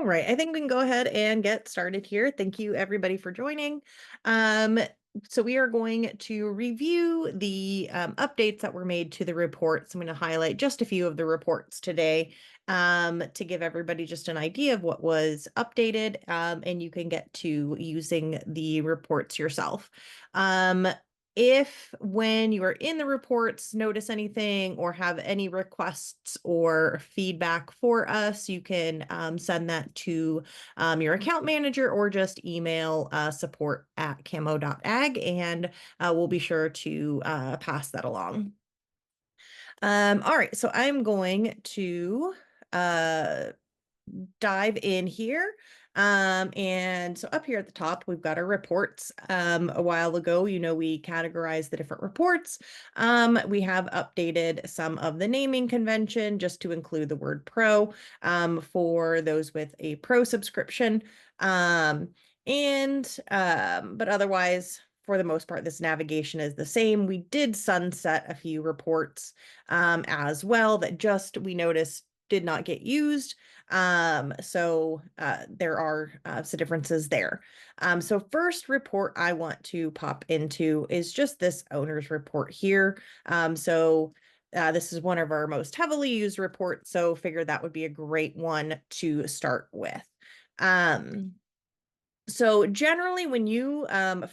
All right, I think we can go ahead and get started here. Thank you everybody for joining. Um, so we are going to review the updates that were made to the reports. I'm going to highlight just a few of the reports today to give everybody just an idea of what was updated, and you can get to using the reports yourself. If when you are in the reports, notice anything or have any requests or feedback for us, you can send that to your account manager or just email support@camo.ag, and we'll be sure to pass that along. All right, so I'm going to uh, dive in here. And so up here at the top, we've got our reports. A while ago, we categorized the different reports. We have updated some of the naming convention just to include the word pro for those with a pro subscription. But otherwise, for the most part, this navigation is the same. We did sunset a few reports as well that just we noticed did not get used. So there are some differences there. So first report I want to pop into is just this owner's report here. This is one of our most heavily used reports, so figured that would be a great one to start with. So generally, when you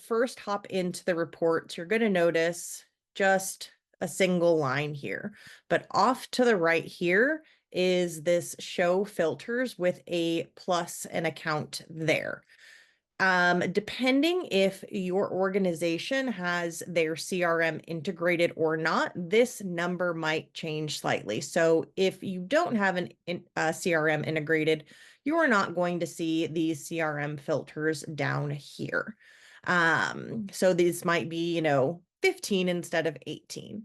first hop into the reports, you're going to notice just a single line here. But off to the right here is this show filters with a plus an account there. Depending if your organization has their CRM integrated or not, this number might change slightly. So if you don't have a CRM integrated, you are not going to see these CRM filters down here. So these might be, 15 instead of 18.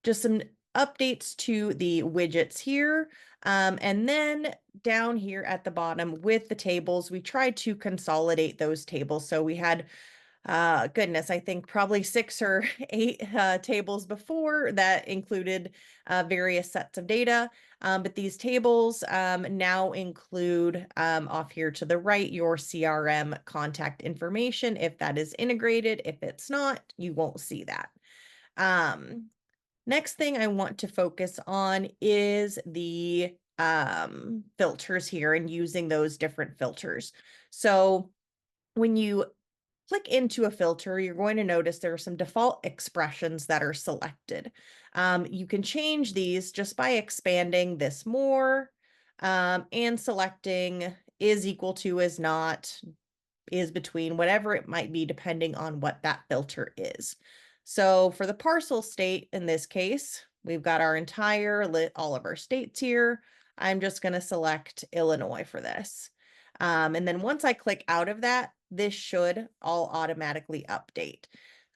Just some updates to the widgets here. And then down here at the bottom with the tables, we tried to consolidate those tables. So we had, goodness, I think probably 6 or 8 tables before that included various sets of data. But these tables now include off here to the right, your CRM contact information. If that is integrated, if it's not, you won't see that. Next thing I want to focus on is the filters here and using those different filters. So when you click into a filter, you're going to notice there are some default expressions that are selected. You can change these just by expanding this more and selecting is equal to, is not, is between, whatever it might be, depending on what that filter is. So for the parcel state, in this case, we've got our all of our states here. I'm just going to select Illinois for this. And then once I click out of that, this should all automatically update.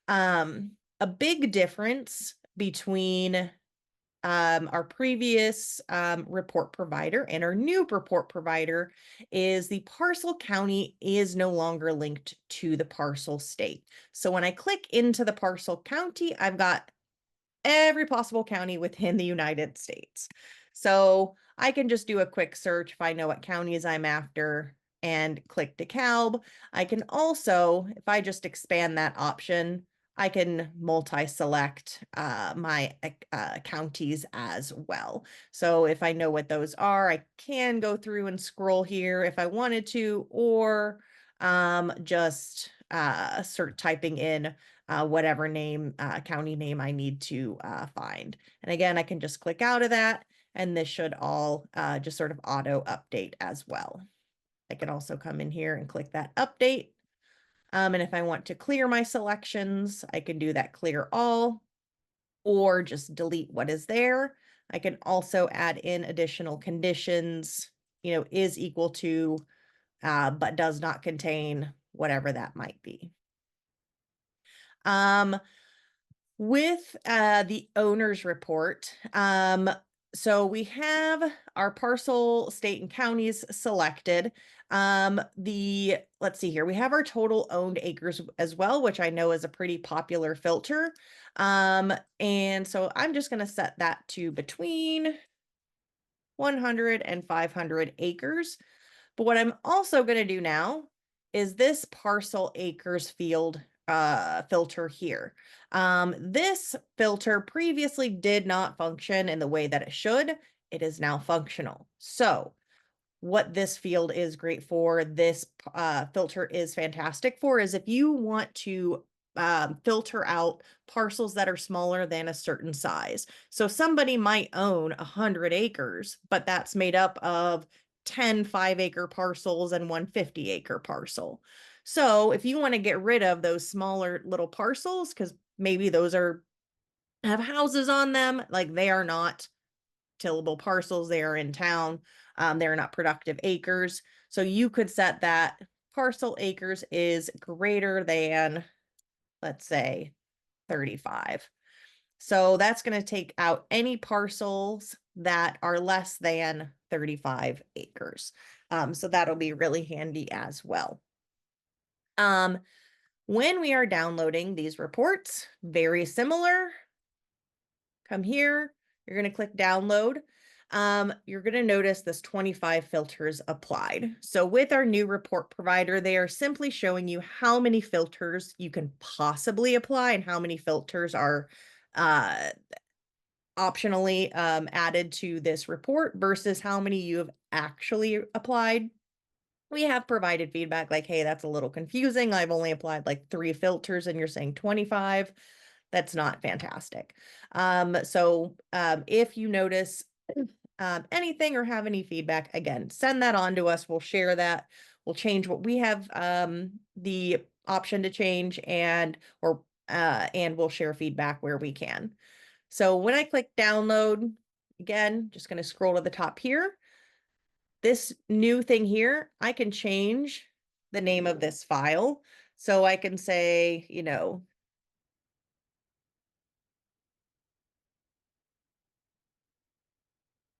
A big difference between our previous report provider and our new report provider is the parcel county is no longer linked to the parcel state. So when I click into the parcel county, I've got every possible county within the United States. So I can just do a quick search if I know what counties I'm after and click DeKalb. I can also, if I just expand that option, I can multi-select my counties as well. So if I know what those are, I can go through and scroll here if I wanted to, or just start typing in whatever county name I need to find. And again, I can just click out of that, and this should all just sort of auto update as well. I can also come in here and click that update. And if I want to clear my selections, I can do that clear all, or just delete what is there. I can also add in additional conditions, is equal to, but does not contain, whatever that might be. With the owner's report, so we have our parcel, state, and counties selected. Let's see here, we have our total owned acres as well, which I know is a pretty popular filter. And so I'm just going to set that to between 100, and 500 acres. But what I'm also going to do now is this parcel acres field filter here. This filter previously did not function in the way that it should. It is now functional. So what this field is great for, this filter is fantastic for, is if you want to filter out parcels that are smaller than a certain size. So somebody might own 100 acres, but that's made up of 10 5-acre parcels and one 50-acre parcel. So if you want to get rid of those smaller little parcels, because maybe those have houses on them, like they are not tillable parcels, they are in town, they're not productive acres. So you could set that parcel acres is greater than, let's say, 35. So that's going to take out any parcels that are less than 35 acres. So that'll be really handy as well. When we are downloading these reports, very similar. Come here, you're going to click download. You're going to notice this 25 filters applied. So with our new report provider, they are simply showing you how many filters you can possibly apply and how many filters are optionally added to this report versus how many you have actually applied. We have provided feedback like, hey, that's a little confusing. I've only applied like 3 filters and you're saying 25. That's not fantastic. So if you notice anything or have any feedback, again, send that on to us. We'll share that. We'll change what we have the option to change and we'll share feedback where we can. So when I click download, again, just going to scroll to the top here. This new thing here, I can change the name of this file. So I can say, you know,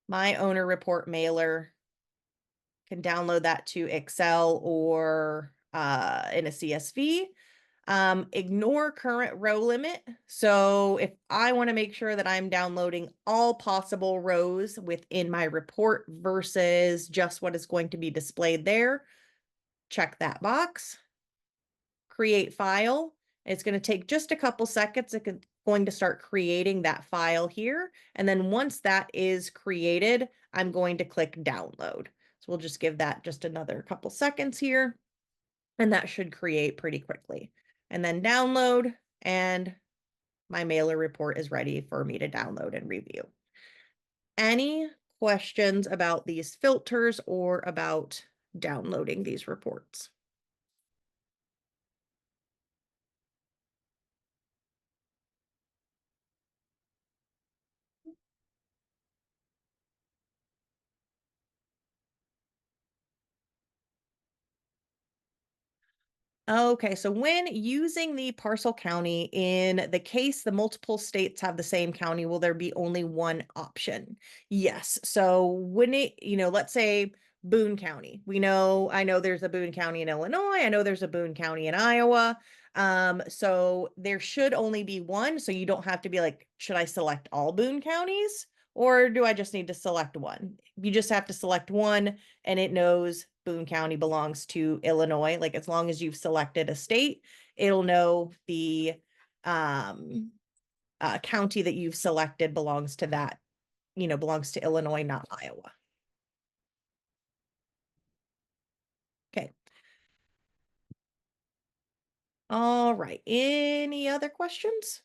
my owner report mailer, can download that to Excel or in a CSV. Ignore current row limit. So if I want to make sure that I'm downloading all possible rows within my report versus just what is going to be displayed there, check that box. Create file. It's going to take just a couple seconds. It's going to start creating that file here. And then once that is created, I'm going to click download. So we'll just give that just another couple seconds here. And that should create pretty quickly. And then download, and my mailer report is ready for me to download and review. Any questions about these filters or about downloading these reports? Okay, so when using the parcel county, in the case the multiple states have the same county, will there be only one option? Yes. So when let's say Boone County. I know there's a Boone County in Illinois. I know there's a Boone County in Iowa. So there should only be one. So you don't have to be like, should I select all Boone counties? Or do I just need to select one? You just have to select one and it knows Boone County belongs to Illinois. Like as long as you've selected a state, it'll know the county that you've selected belongs to that, belongs to Illinois, not Iowa. Okay. All right. Any other questions?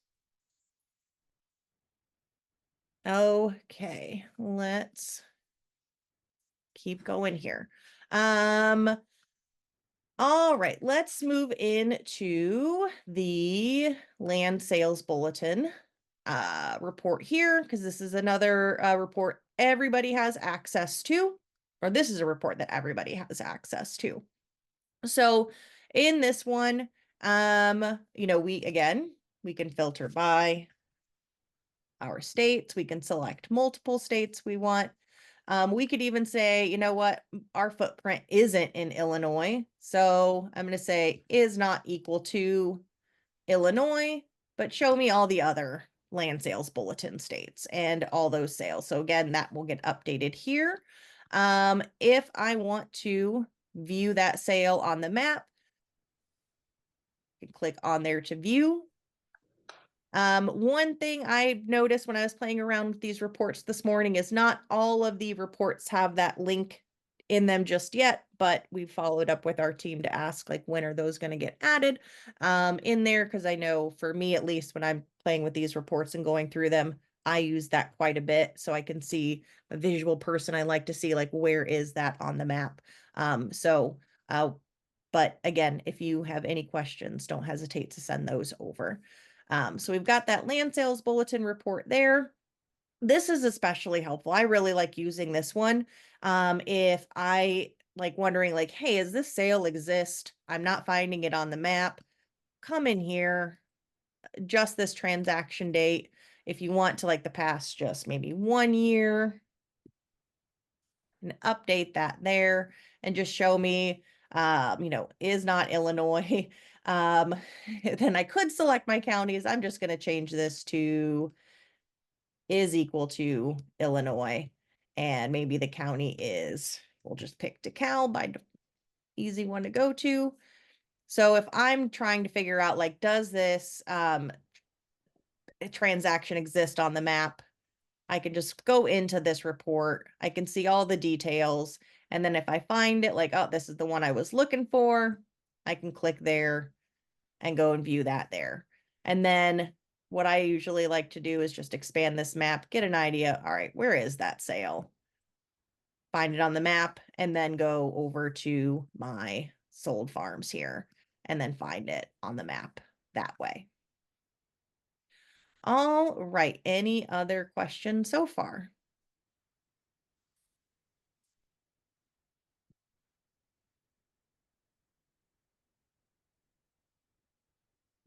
Okay, let's keep going here. All right, let's move into the land sales bulletin report here, because this is another report everybody has access to, or this is a report that everybody has access to. So in this one, we can filter by our states. We can select multiple states we want. We could even say, you know what, our footprint isn't in Illinois. So I'm going to say is not equal to Illinois, but show me all the other land sales bulletin states and all those sales. So again, that will get updated here. If I want to view that sale on the map, you can click on there to view. One thing I noticed when I was playing around with these reports this morning is not all of the reports have that link in them just yet, but we followed up with our team to ask like when are those going to get added in there, because I know for me at least when I'm playing with these reports and going through them, I use that quite a bit so I can see a visual person. I like to see like where is that on the map. But again, if you have any questions, don't hesitate to send those over. So we've got that land sales bulletin report there. This is especially helpful. I really like using this one. If I like wondering like, hey, does this sale exist? I'm not finding it on the map. Come in here, just this transaction date. If you want to like the past, just maybe 1 year, and update that there and just show me, is not Illinois. Then I could select my counties. I'm just going to change this to is equal to Illinois. And maybe the county is, we'll just pick DeKalb by easy one to go to. So if I'm trying to figure out like, does this transaction exist on the map? I can just go into this report. I can see all the details. And then if I find it like, oh, this is the one I was looking for, I can click there and go and view that there. And then what I usually like to do is just expand this map, get an idea. All right, where is that sale? Find it on the map and then go over to my sold farms here and then find it on the map that way. All right, any other questions so far?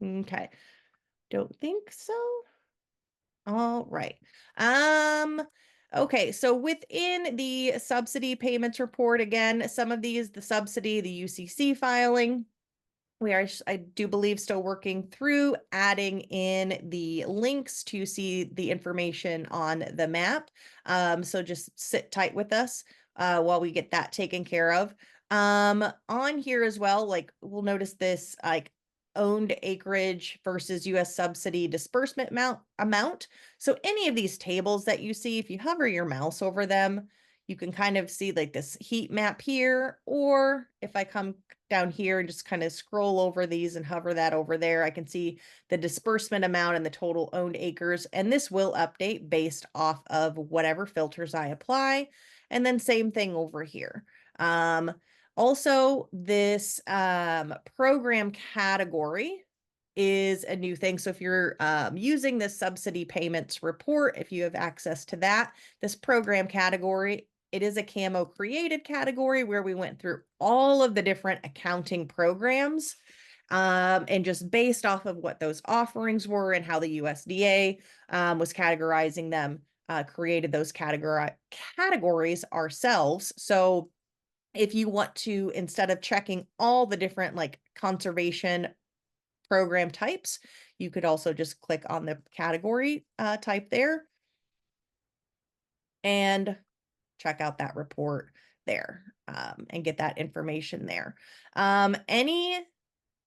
Okay, don't think so. All right. Okay, so within the subsidy payments report, again, some of these, the subsidy, the UCC filing, we are, I do believe, still working through adding in the links to see the information on the map. So just sit tight with us while we get that taken care of. On here as well, like we'll notice this like owned acreage versus US subsidy disbursement amount. So any of these tables that you see, if you hover your mouse over them, you can kind of see like this heat map here, or if I come down here and just kind of scroll over these and hover that over there, I can see the disbursement amount and the total owned acres. And this will update based off of whatever filters I apply. And then same thing over here. Also, this program category is a new thing. So if you're using this subsidy payments report, if you have access to that, this program category, it is a Camo created category where we went through all of the different accounting programs and just based off of what those offerings were and how the USDA was categorizing them, created those categories ourselves. So if you want to, instead of checking all the different like conservation program types, you could also just click on the category type there and check out that report there and get that information there. Any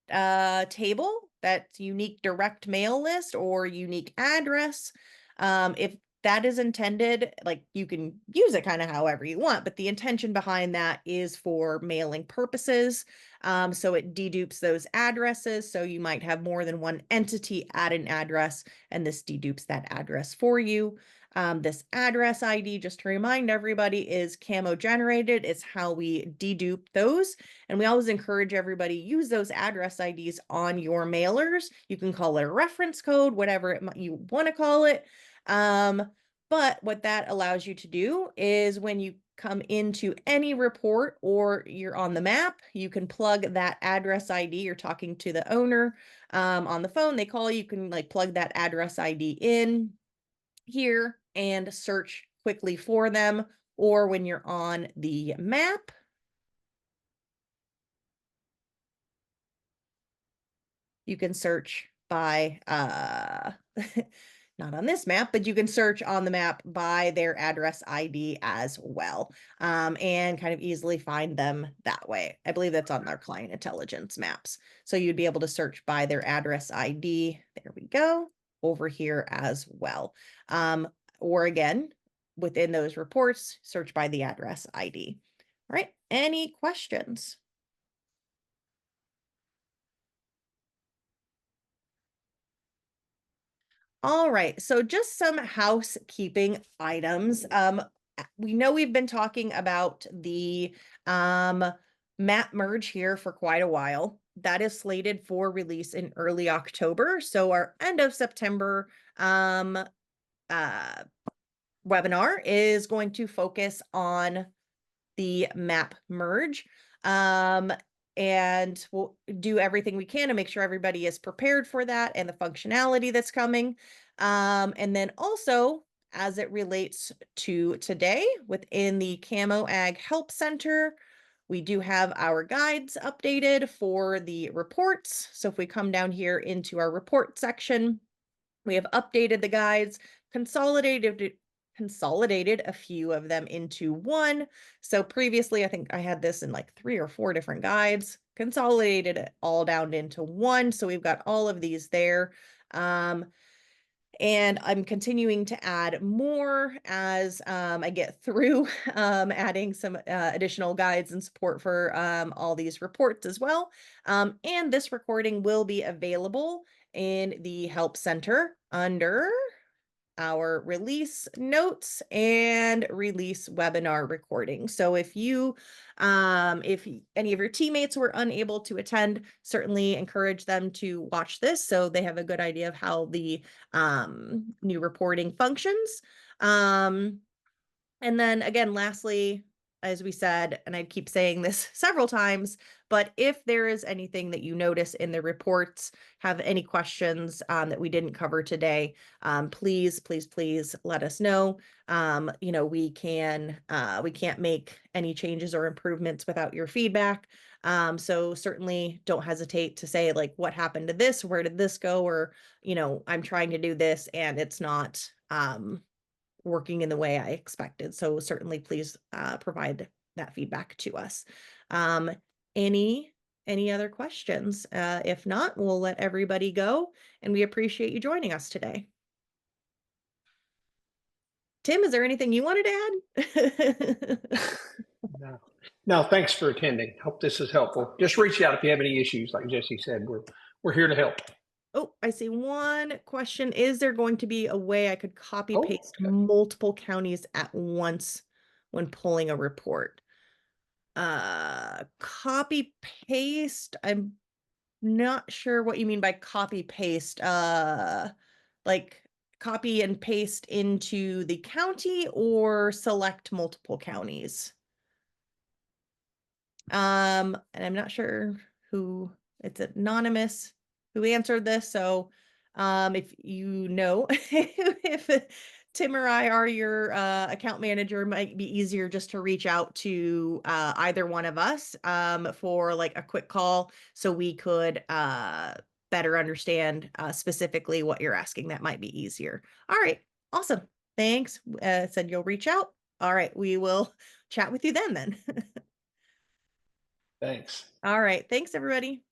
table that's unique direct mail list or unique address, if that is intended, like you can use it kind of however you want, but the intention behind that is for mailing purposes. So it dedupes those addresses. So you might have more than one entity at an address, and this dedupes that address for you. This address ID, just to remind everybody, is Camo generated. It's how we dedupe those. And we always encourage everybody use those address IDs on your mailers. You can call it a reference code, whatever you want to call it. But what that allows you to do is when you come into any report or you're on the map, you can plug that address ID. You're talking to the owner on the phone. They call you, you can like plug that address ID in here and search quickly for them. Or when you're on the map, you can search by not on this map, but you can search on the map by their address ID as well, and kind of easily find them that way. I believe that's on their client intelligence maps. So you'd be able to search by their address ID. There we go, over here as well. Or again, within those reports, search by the address ID. All right, any questions? All right, so just some housekeeping items. We know we've been talking about the map merge here for quite a while. That is slated for release in early October. So our end of September uh webinar is going to focus on the map merge. And we'll do everything we can to make sure everybody is prepared for that and the functionality that's coming. And then also, as it relates to today, within the Camo Ag Help Center, we do have our guides updated for the reports. So if we come down here into our report section, we have updated the guides, consolidated a few of them into one. So previously, I think I had this in like 3 or 4 different guides, consolidated it all down into one. So we've got all of these there. And I'm continuing to add more as I get through adding some additional guides and support for all these reports as well. And this recording will be available in the Help Center under our release notes and release webinar recording. So if any of your teammates were unable to attend, certainly encourage them to watch this so they have a good idea of how the new reporting functions. And then again, lastly, as we said, and I keep saying this several times, but if there is anything that you notice in the reports, have any questions that we didn't cover today, please, please, please let us know. We can't make any changes or improvements without your feedback. So certainly don't hesitate to say like, what happened to this? Where did this go? Or, I'm trying to do this and it's not, working in the way I expected. So certainly please provide that feedback to us. Any other questions? If not, we'll let everybody go, and we appreciate you joining us today. Tim, is there anything you wanted to add? No, thanks for attending. Hope this is helpful. Just reach out if you have any issues. Like Jesse said, we're here to help. Oh, I see one question. Is there going to be a way I could copy paste Okay. multiple counties at once when pulling a report? Copy paste. I'm not sure what you mean by copy paste. Like copy and paste into the county or select multiple counties. And I'm not sure who, it's anonymous who answered this. So if you know if Tim or I are your account manager, it might be easier just to reach out to either one of us for like a quick call so we could better understand specifically what you're asking. That might be easier. All right, awesome. Thanks. Said you'll reach out. All right, we will chat with you then. Thanks. All right. Thanks, everybody.